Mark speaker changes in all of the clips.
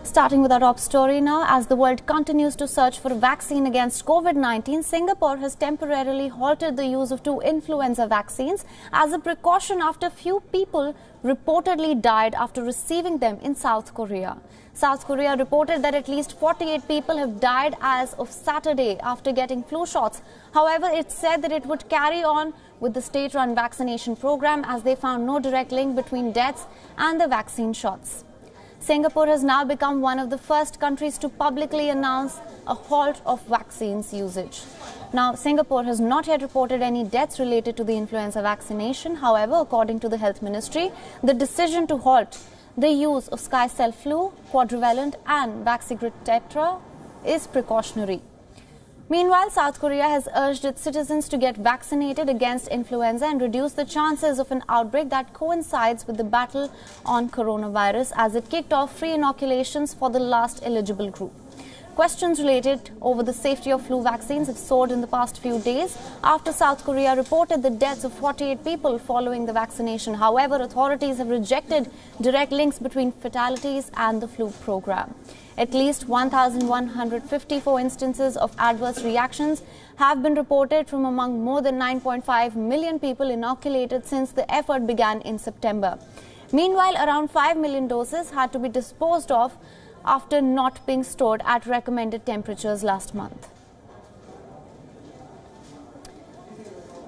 Speaker 1: Starting with our top story now, as the world continues to search for a vaccine against COVID-19, Singapore has temporarily halted the use of 2 influenza vaccines as a precaution after few people reportedly died after receiving them in South Korea. South Korea reported that at least 48 people have died as of Saturday after getting flu shots. However, it said that it would carry on with the state-run vaccination program as they found no direct link between deaths and the vaccine shots. Singapore has now become one of the first countries to publicly announce a halt of vaccines usage. Now, Singapore has not yet reported any deaths related to the influenza vaccination. However, according to the Health Ministry, the decision to halt the use of Sky Cell Flu, Quadrivalent and Vaxigrid Tetra is precautionary. Meanwhile, South Korea has urged its citizens to get vaccinated against influenza and reduce the chances of an outbreak that coincides with the battle on coronavirus as it kicked off free inoculations for the last eligible group. Questions related over the safety of flu vaccines have soared in the past few days after South Korea reported the deaths of 48 people following the vaccination. However, authorities have rejected direct links between fatalities and the flu program. At least 1,154 instances of adverse reactions have been reported from among more than 9.5 million people inoculated since the effort began in September. Meanwhile, around 5 million doses had to be disposed of after not being stored at recommended temperatures last month.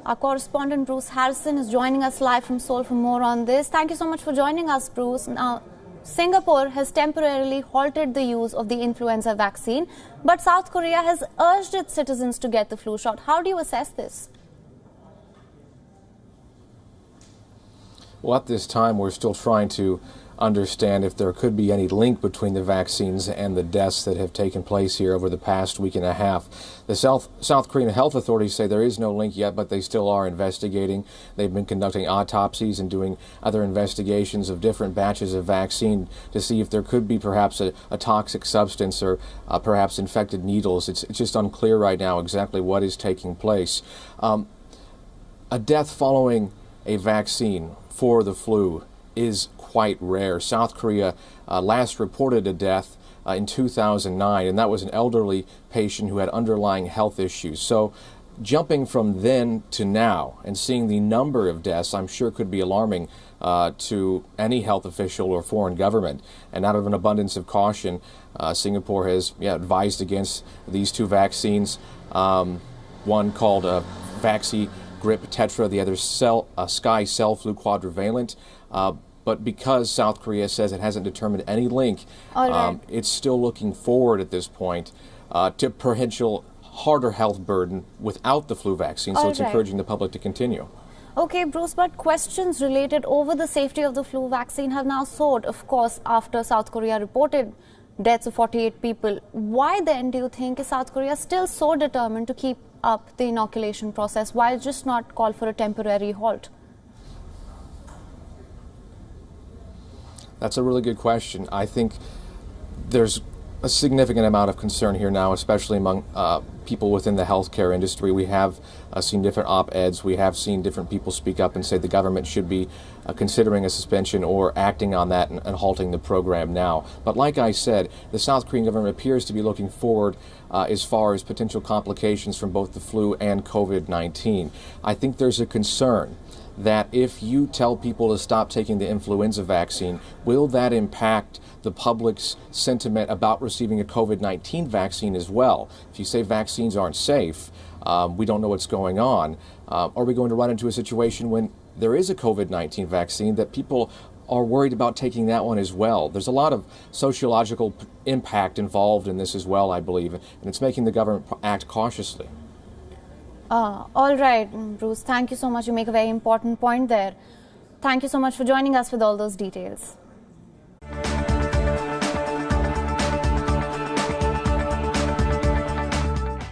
Speaker 1: Our correspondent Bruce Harrison is joining us live from Seoul for more on this. Thank you so much for joining us, Bruce. Now, Singapore has temporarily halted the use of the influenza vaccine, but South Korea has urged its citizens to get the flu shot. How do you assess this?
Speaker 2: Well, at this time, we're still trying to understand if there could be any link between the vaccines and the deaths that have taken place here over the past week and a half. The South Korean health authorities say there is no link yet, but they still are investigating. They've been conducting autopsies and doing other investigations of different batches of vaccine to see if there could be perhaps a toxic substance or perhaps infected needles. It's just unclear right now exactly what is taking place. A death following a vaccine for the flu is quite rare. South Korea last reported a death in 2009, and that was an elderly patient who had underlying health issues. So jumping from then to now and seeing the number of deaths, I'm sure could be alarming to any health official or foreign government. And out of an abundance of caution, Singapore has advised against these 2 vaccines, one called Vaxigrid Tetra, the other Sky Cell Flu Quadrivalent. But because South Korea says it hasn't determined any link, it's still looking forward at this point to potential harder health burden without the flu vaccine. So it's encouraging the public to continue.
Speaker 1: Okay, Bruce, but questions related over the safety of the flu vaccine have now soared, of course, after South Korea reported deaths of 48 people. Why then do you think is South Korea still so determined to keep up the inoculation process? Why just not call for a temporary halt?
Speaker 2: That's a really good question. I think there's a significant amount of concern here now, especially among people within the healthcare industry. We have seen different op-eds. We have seen different people speak up and say the government should be considering a suspension or acting on that and halting the program now. But like I said, the South Korean government appears to be looking forward as far as potential complications from both the flu and COVID-19. I think there's a concern that if you tell people to stop taking the influenza vaccine, will that impact the public's sentiment about receiving a COVID-19 vaccine as well? If you say vaccines aren't safe, we don't know what's going on, are we going to run into a situation when there is a COVID-19 vaccine that people are worried about taking that one as well? There's a lot of sociological impact involved in this as well, I believe, and it's making the government act cautiously.
Speaker 1: All right, Bruce, thank you so much. You make a very important point there. Thank you so much for joining us with all those details.